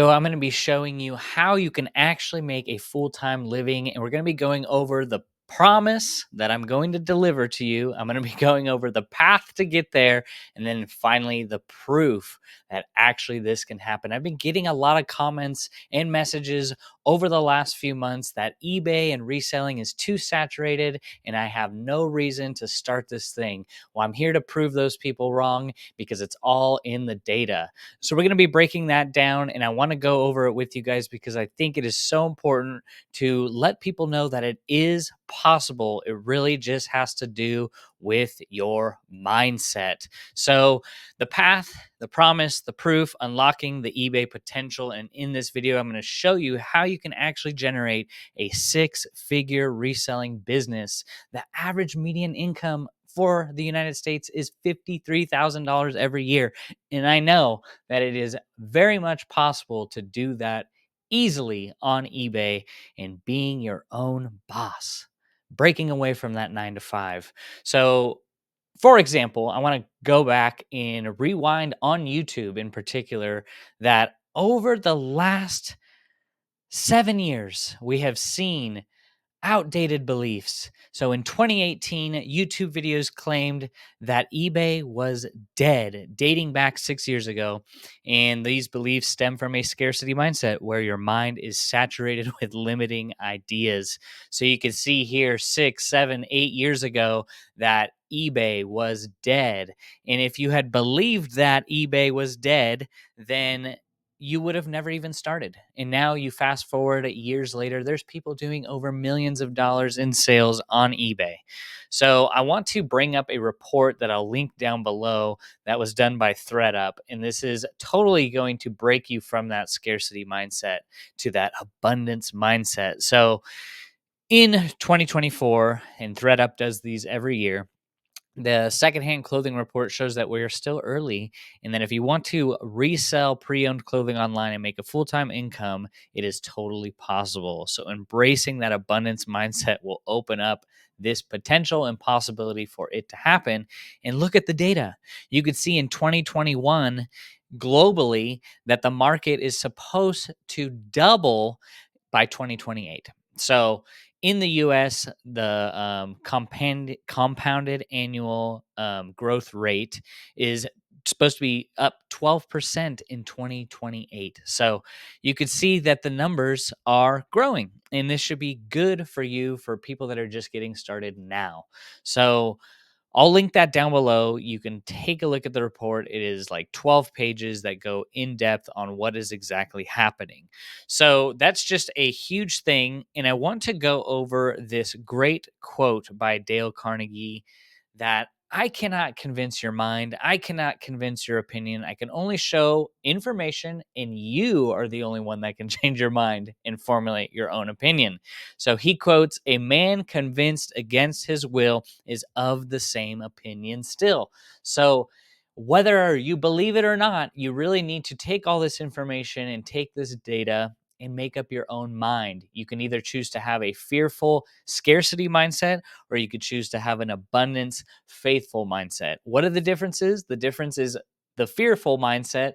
So I'm going to be showing you how you can actually make a full-time living, and we're going to be going over the promise that I'm going to deliver to you. I'm going to be going over the path to get there, and then finally the proof that actually this can happen. I've been getting a lot of comments and messages over the last few months that eBay and reselling is too saturated and I have no reason to start this thing. Well, I'm here to prove those people wrong because it's all in the data. So we're going to be breaking that down, and I want to go over it with you guys because I think it is so important to let people know that it is possible. It really just has to do with your mindset. So the path, the promise, the proof, unlocking the eBay potential. And in this video, I'm going to show you how you can actually generate a six-figure reselling business. The average median income for the United States is $53,000 every year. And I know that it is very much possible to do that easily on eBay and being your own boss, breaking away from that 9 to 5. So, for example, I want to go back and rewind on YouTube in particular that over the last 7 years, we have seen outdated beliefs. So in 2018, YouTube videos claimed that eBay was dead, dating back 6 years ago. And these beliefs stem from a scarcity mindset where your mind is saturated with limiting ideas. So you can see here 6, 7, 8 years ago that eBay was dead. And if you had believed that eBay was dead, then you would have never even started. And now you fast forward years later, there's people doing over millions of dollars in sales on eBay. So I want to bring up a report that I'll link down below that was done by ThreadUp. And this is totally going to break you from that scarcity mindset to that abundance mindset. So in 2024, and ThreadUp does these every year, the secondhand clothing report shows that we're still early, and that if you want to resell pre-owned clothing online and make a full-time income, it is totally possible. So embracing that abundance mindset will open up this potential and possibility for it to happen. And look at the data. You could see in 2021 globally that the market is supposed to double by 2028. So in the US, the compounded annual growth rate is supposed to be up 12% in 2028. So you could see that the numbers are growing, and this should be good for you for people that are just getting started now. So I'll link that down below. You can take a look at the report. It is like 12 pages that go in depth on what is exactly happening. So that's just a huge thing. And I want to go over this great quote by Dale Carnegie that I cannot convince your mind. I cannot convince your opinion. I can only show information, and you are the only one that can change your mind and formulate your own opinion. So he quotes, "A man convinced against his will is of the same opinion still." So whether you believe it or not, you really need to take all this information and take this data and make up your own mind. You can either choose to have a fearful scarcity mindset, or you could choose to have an abundance faithful mindset. What are the differences? The difference is the fearful mindset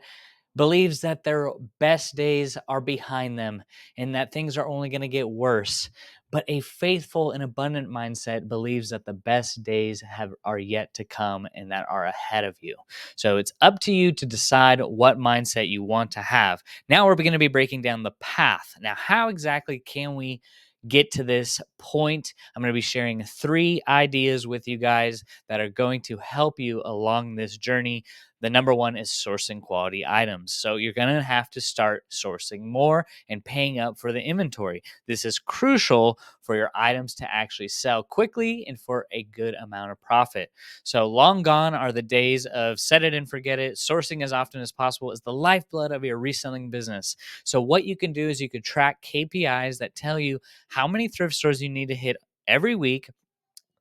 believes that their best days are behind them and that things are only going to get worse. But a faithful and abundant mindset believes that the best days are yet to come and that are ahead of you. So it's up to you to decide what mindset you want to have. Now we're going to be breaking down the path. Now, how exactly can we get to this point? I'm going to be sharing 3 ideas with you guys that are going to help you along this journey. The number one is sourcing quality items. So you're going to have to start sourcing more and paying up for the inventory. This is crucial for your items to actually sell quickly and for a good amount of profit. So long gone are the days of set it and forget it. Sourcing as often as possible is the lifeblood of your reselling business. So what you can do is you could track KPIs that tell you how many thrift stores you need to hit every week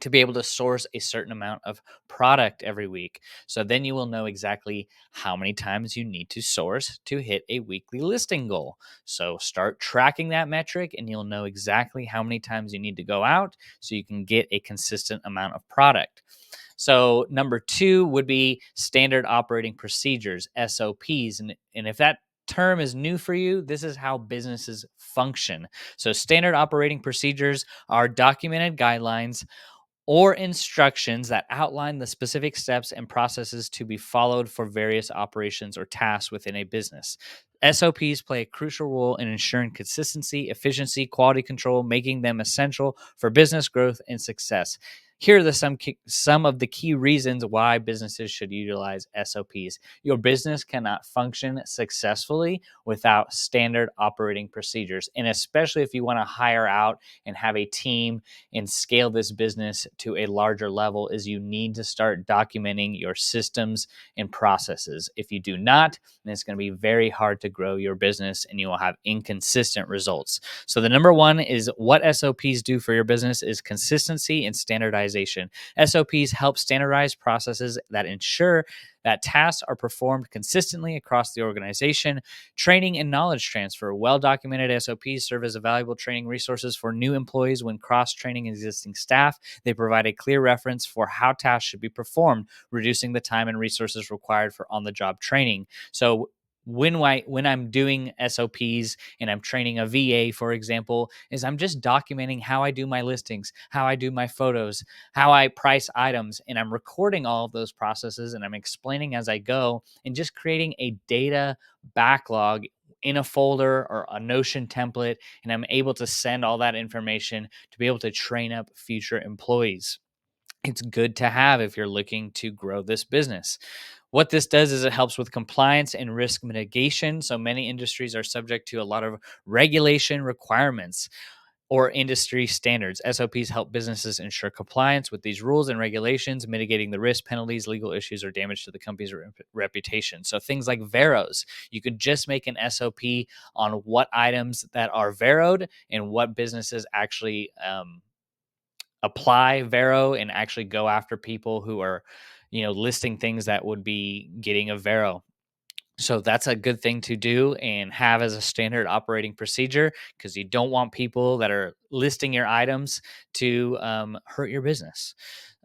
to be able to source a certain amount of product every week. So then you will know exactly how many times you need to source to hit a weekly listing goal. So start tracking that metric and you'll know exactly how many times you need to go out so you can get a consistent amount of product. So number 2 would be standard operating procedures, SOPs. And if that term is new for you, this is how businesses function. So, standard operating procedures are documented guidelines or instructions that outline the specific steps and processes to be followed for various operations or tasks within a business. SOPs play a crucial role in ensuring consistency, efficiency, quality control, making them essential for business growth and success. Here are some of the key reasons why businesses should utilize SOPs. Your business cannot function successfully without standard operating procedures. And especially if you want to hire out and have a team and scale this business to a larger level, is you need to start documenting your systems and processes. If you do not, then it's going to be very hard to grow your business and you will have inconsistent results. So the number one is what SOPs do for your business is consistency and standardization. SOPs help standardize processes that ensure that tasks are performed consistently across the organization. Training and knowledge transfer. Well documented SOPs serve as a valuable training resources for new employees when cross training existing staff. They provide a clear reference for how tasks should be performed, reducing the time and resources required for on the job training. So, when I'm doing SOPs and I'm training a VA, for example, is I'm just documenting how I do my listings, how I do my photos, how I price items, and I'm recording all of those processes and I'm explaining as I go and just creating a data backlog in a folder or a Notion template. And I'm able to send all that information to be able to train up future employees. It's good to have if you're looking to grow this business. What this does is it helps with compliance and risk mitigation. So many industries are subject to a lot of regulation requirements or industry standards. SOPs help businesses ensure compliance with these rules and regulations, mitigating the risk, penalties, legal issues, or damage to the company's reputation. So things like Veros, you could just make an SOP on what items that are Veroed and what businesses actually apply Vero and actually go after people who are, listing things that would be getting a Vero. So that's a good thing to do and have as a standard operating procedure because you don't want people that are listing your items to hurt your business.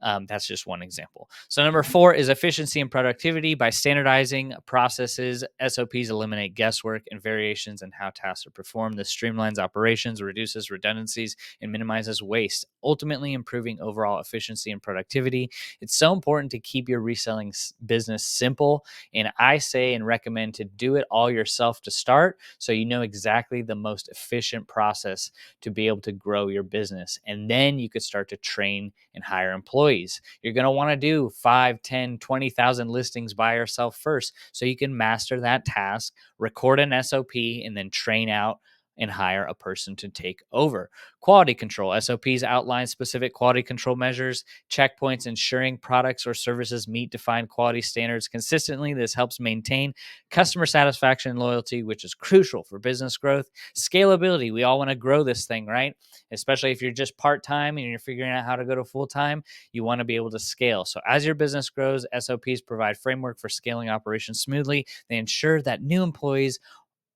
That's just one example. So, number four is efficiency and productivity. By standardizing processes, SOPs eliminate guesswork and variations in how tasks are performed. This streamlines operations, reduces redundancies, and minimizes waste, ultimately improving overall efficiency and productivity. It's so important to keep your reselling business simple. And I say and recommend to do it all yourself to start so you know exactly the most efficient process to be able to grow your business. And then you could start to train and hire employees. You're going to want to do 5, 10, 20,000 listings by yourself first so you can master that task, record an SOP, and then train out and hire a person to take over. Quality control. SOPs outline specific quality control measures, checkpoints, ensuring products or services meet defined quality standards consistently. This helps maintain customer satisfaction and loyalty, which is crucial for business growth. Scalability. We all want to grow this thing, right? Especially if you're just part time and you're figuring out how to go to full time, you want to be able to scale. So, as your business grows, SOPs provide framework for scaling operations smoothly. They ensure that new employees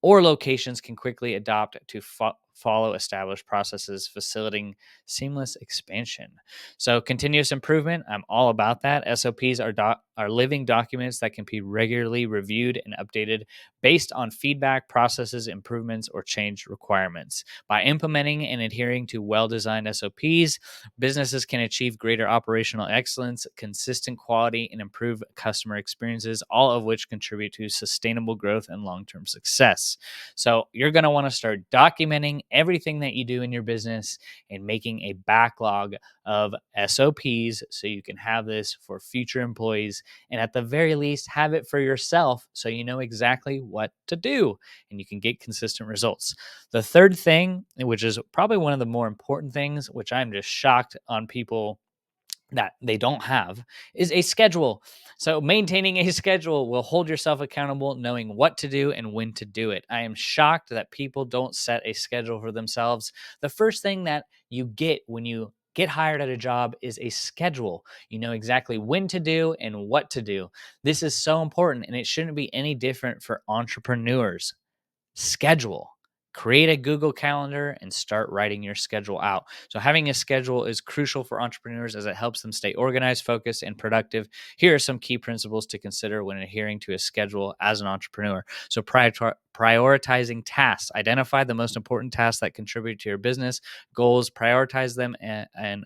or locations can quickly adopt to follow established processes, facilitating seamless expansion. So, continuous improvement, I'm all about that. SOPs are living documents that can be regularly reviewed and updated based on feedback, processes, improvements, or change requirements. By implementing and adhering to well designed SOPs, businesses can achieve greater operational excellence, consistent quality, and improve customer experiences, all of which contribute to sustainable growth and long term success. So, you're going to want to start documenting everything that you do in your business and making a backlog of SOPs so you can have this for future employees. And at the very least, have it for yourself so you know exactly what to do and you can get consistent results. The third thing, which is probably one of the more important things, which I'm just shocked on people that they don't have, is a schedule. So maintaining a schedule will hold yourself accountable, knowing what to do and when to do it. I am shocked that people don't set a schedule for themselves. The first thing that you get when you get hired at a job is a schedule. You know exactly when to do and what to do. This is so important and it shouldn't be any different for entrepreneurs. Schedule. create a Google Calendar and start writing your schedule out. So, having a schedule is crucial for entrepreneurs as it helps them stay organized, focused, and productive. Here are some key principles to consider when adhering to a schedule as an entrepreneur. So, prioritizing tasks. Identify the most important tasks that contribute to your business goals, prioritize them, and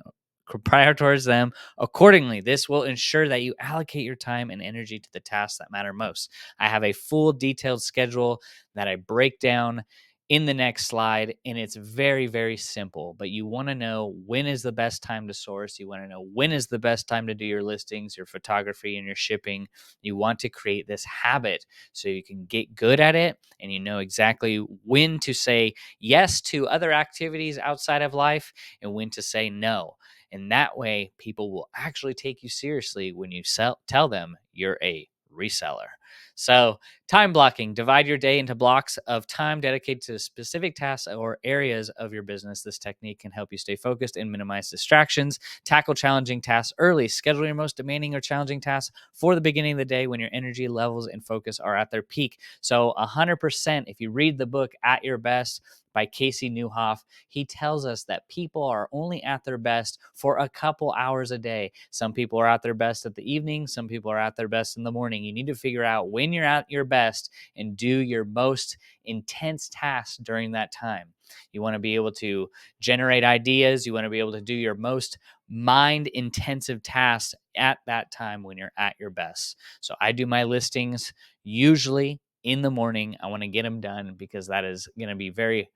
prioritize them accordingly. This will ensure that you allocate your time and energy to the tasks that matter most. I have a full detailed schedule that I break down in the next slide, and it's very, very simple. But you want to know when is the best time to source. You want to know when is the best time to do your listings, your photography, and your shipping. You want to create this habit so you can get good at it, and you know exactly when to say yes to other activities outside of life and when to say no. And that way, people will actually take you seriously when you tell them you're a reseller. So, time blocking. Divide your day into blocks of time dedicated to specific tasks or areas of your business. This technique can help you stay focused and minimize distractions. Tackle challenging tasks early. Schedule your most demanding or challenging tasks for the beginning of the day when your energy levels and focus are at their peak. So, 100%, if you read the book At Your Best by Casey Newhoff, he tells us that people are only at their best for a couple hours a day. Some people are at their best at the evening. Some people are at their best in the morning. You need to figure out when you're at your best and do your most intense tasks during that time. You want to be able to generate ideas. You want to be able to do your most mind intensive tasks at that time when you're at your best. So I do my listings usually in the morning. I want to get them done because that is going to be very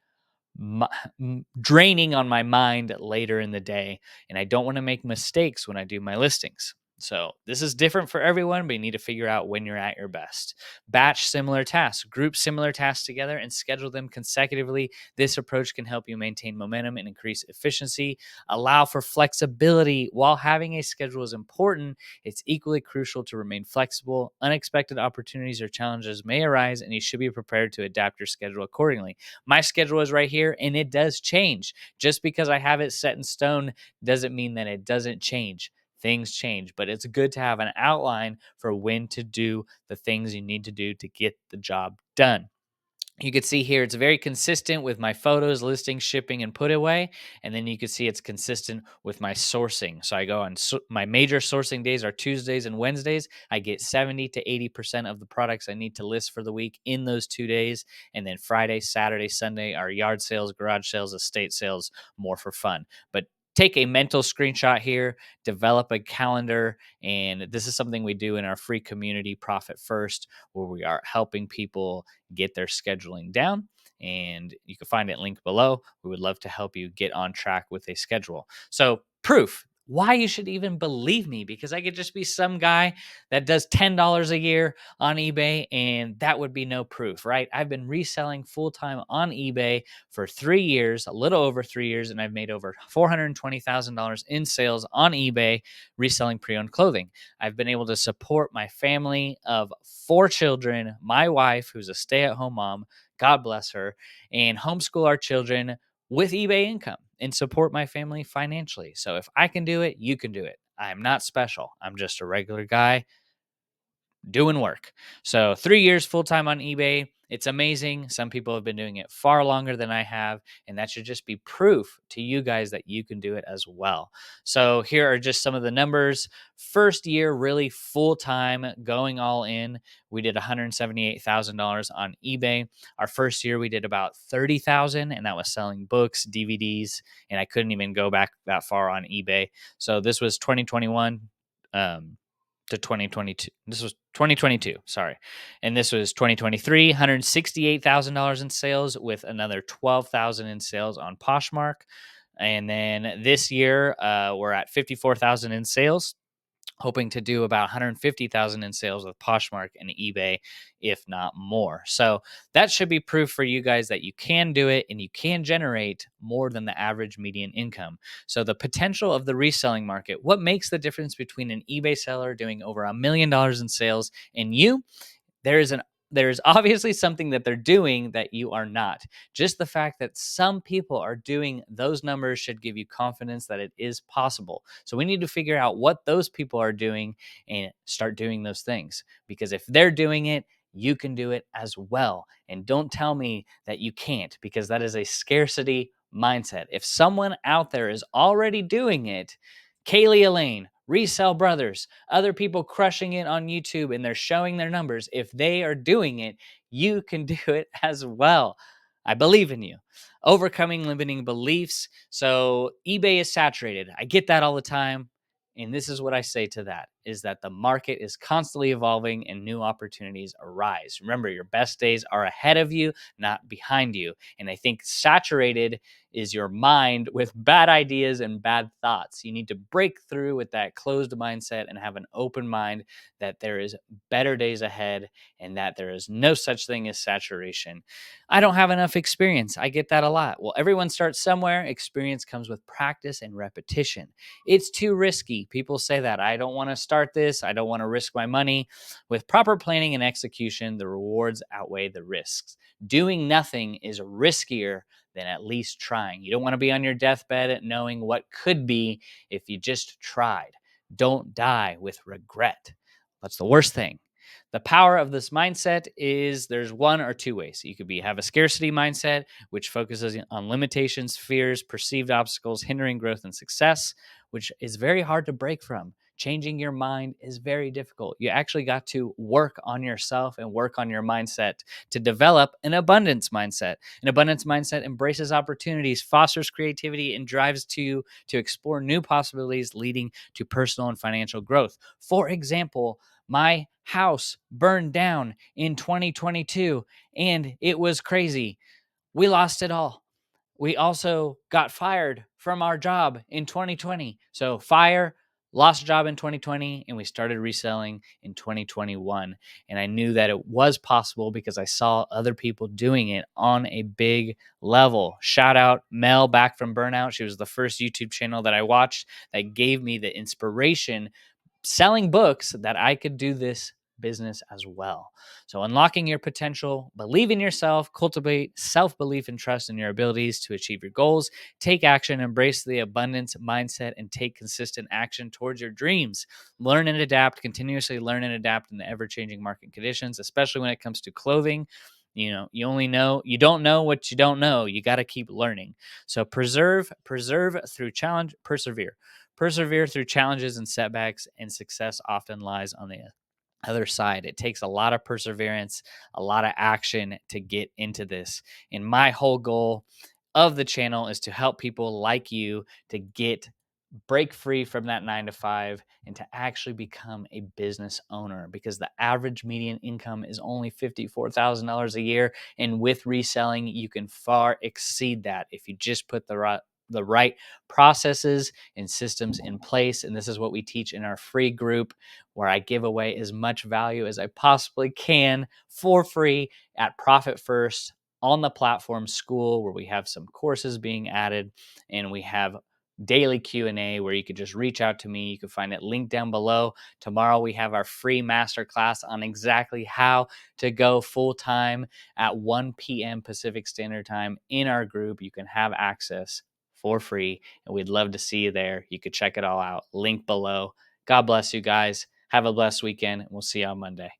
draining on my mind later in the day. And I don't want to make mistakes when I do my listings. So this is different for everyone, but you need to figure out when you're at your best. Batch similar tasks, group similar tasks together and schedule them consecutively. This approach can help you maintain momentum and increase efficiency. Allow for flexibility. While having a schedule is important, it's equally crucial to remain flexible. Unexpected opportunities or challenges may arise, and you should be prepared to adapt your schedule accordingly. My schedule is right here, and it does change. Just because I have it set in stone doesn't mean that it doesn't change. Things change, but it's good to have an outline for when to do the things you need to do to get the job done. You can see here it's very consistent with my photos, listings, shipping, and put away. And then you can see it's consistent with my sourcing. So I go on my major sourcing days are Tuesdays and Wednesdays. I get 70 to 80% of the products I need to list for the week in those 2 days. And then Friday, Saturday, Sunday are yard sales, garage sales, estate sales, more for fun. But take a mental screenshot here, develop a calendar. And this is something we do in our free community, Profit First, where we are helping people get their scheduling down. And you can find it linked below. We would love to help you get on track with a schedule. So, proof why you should even believe me, because I could just be some guy that does $10 a year on eBay, and that would be no proof, right? I've been reselling full time on eBay for 3 years, a little over 3 years, and I've made over $420,000 in sales on eBay reselling pre owned clothing. I've been able to support my family of 4 children, my wife, who's a stay at home mom, God bless her, and homeschool our children with eBay income and support my family financially. So if I can do it, you can do it. I'm not special. I'm just a regular guy doing work. So 3 years full time on eBay. It's amazing. Some people have been doing it far longer than I have. And that should just be proof to you guys that you can do it as well. So here are just some of the numbers. First year, really full time, going all in. We did $178,000 on eBay. Our first year, we did about $30,000, and that was selling books, DVDs, and I couldn't even go back that far on eBay. So this was 2021. To 2022. This was 2022, sorry. And this was 2023, $168,000 in sales with another 12,000 in sales on Poshmark. And then this year, we're at 54,000 in sales, hoping to do about 150,000 in sales with Poshmark and eBay, if not more. So that should be proof for you guys that you can do it and you can generate more than the average median income. So the potential of the reselling market, what makes the difference between an eBay seller doing over $1 million in sales and you? There's obviously something that they're doing that you are not. Just the fact that some people are doing those numbers should give you confidence that it is possible. So we need to figure out what those people are doing and start doing those things. Because if they're doing it, you can do it as well. And don't tell me that you can't, because that is a scarcity mindset. If someone out there is already doing it, Kaylee Elaine, Resell Brothers, other people crushing it on YouTube and they're showing their numbers, if they are doing it, you can do it as well. I believe in you. Overcoming limiting beliefs. So eBay is saturated. I get that all the time. And this is what I say to that, is that the market is constantly evolving and new opportunities arise. Remember, your best days are ahead of you, not behind you. And I think saturated is your mind with bad ideas and bad thoughts. You need to break through with that closed mindset and have an open mind that there is better days ahead and that there is no such thing as saturation. I don't have enough experience. I get that a lot. Well, everyone starts somewhere. Experience comes with practice and repetition. It's too risky. People say that. I don't want to start this. I don't want to risk my money. With proper planning and execution, the rewards outweigh the risks. Doing nothing is riskier than at least trying. You don't want to be on your deathbed knowing what could be if you just tried. Don't die with regret. That's the worst thing. The power of this mindset is there's one or two ways. You could have a scarcity mindset, which focuses on limitations, fears, perceived obstacles, hindering growth and success, which is very hard to break from. Changing your mind is very difficult. You actually got to work on yourself and work on your mindset to develop an abundance mindset. An abundance mindset embraces opportunities, fosters creativity, and drives to explore new possibilities, leading to personal and financial growth. For example, my house burned down in 2022 and it was crazy. We lost it all. We also got fired from our job in 2020. So, lost a job in 2020, and we started reselling in 2021. And I knew that it was possible because I saw other people doing it on a big level. Shout out Mel back from Burnout. She was the first YouTube channel that I watched that gave me the inspiration selling books that I could do this business as well. So, unlocking your potential, believe in yourself, cultivate self belief and trust in your abilities to achieve your goals, take action, embrace the abundance mindset, and take consistent action towards your dreams. Learn and adapt, continuously learn and adapt in the ever changing market conditions, especially when it comes to clothing. You don't know what you don't know. You got to keep learning. So, preserve through challenge, persevere. Persevere through challenges and setbacks, and success often lies on the other side. It takes a lot of perseverance, a lot of action to get into this. And my whole goal of the channel is to help people like you to break free from that 9 to 5 and to actually become a business owner, because the average median income is only $54,000 a year. And with reselling, you can far exceed that if you just put the right processes and systems in place. And this is what we teach in our free group, where I give away as much value as I possibly can for free at Profit First on the platform school, where we have some courses being added and we have daily Q&A where you could just reach out to me. You can find it linked down below. Tomorrow we have our free masterclass on exactly how to go full-time at 1 p.m. Pacific Standard Time in our group. You can have access for free, and we'd love to see you there. You could check it all out. Link below. God bless you guys. Have a blessed weekend, and we'll see you on Monday.